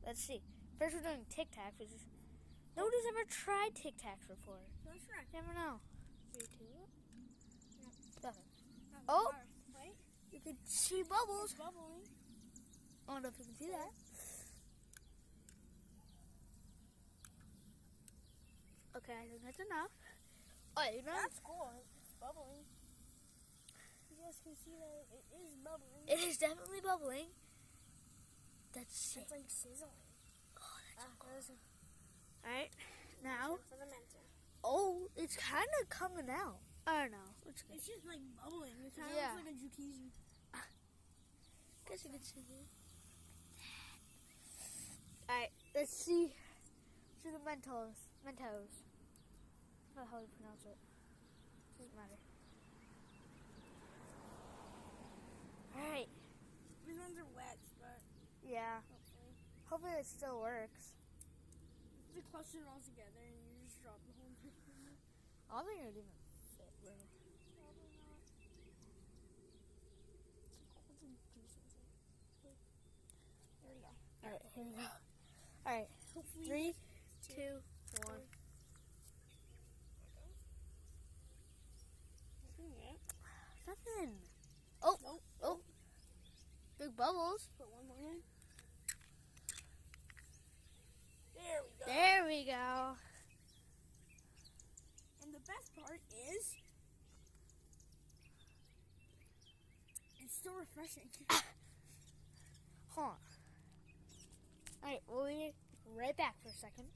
let's see. First we're doing Tic Tacs, which is nobody's ever tried Tic Tacs before. Let's try. You never know. 3, 2, Nothing. no, Oh! Wait. You can see bubbles. It's bubbling. I don't know if you can see that. Okay, I think that's enough. Oh, you know? That's cool. It's bubbling. You guys can see that it is bubbling. It is definitely bubbling. That's sick. It's like sizzling. Oh, that's cool. There's Alright, now. for the mentor. Oh, it's kind of coming out. I don't know. It's just like bubbling. It kind of Yeah. looks like a Jukisi. Guess you can see it. Alright, let's see. See the Mentos. I don't know how to pronounce it. Doesn't matter. Alright. These ones are wet, but Yeah. Hopefully it still works. you cluster it all together and you just drop the whole thing. I don't think it would even fit, bro. Probably not. It's cold and juicy. There we go. Alright, here we go. Alright. Hopefully 3, 2, 1. Nothing. Oh, Nope. oh. Big bubbles. Put one more in. There we go. There we go. And the best part is, it's still refreshing. Hold on. Alright, we'll be right back for a second.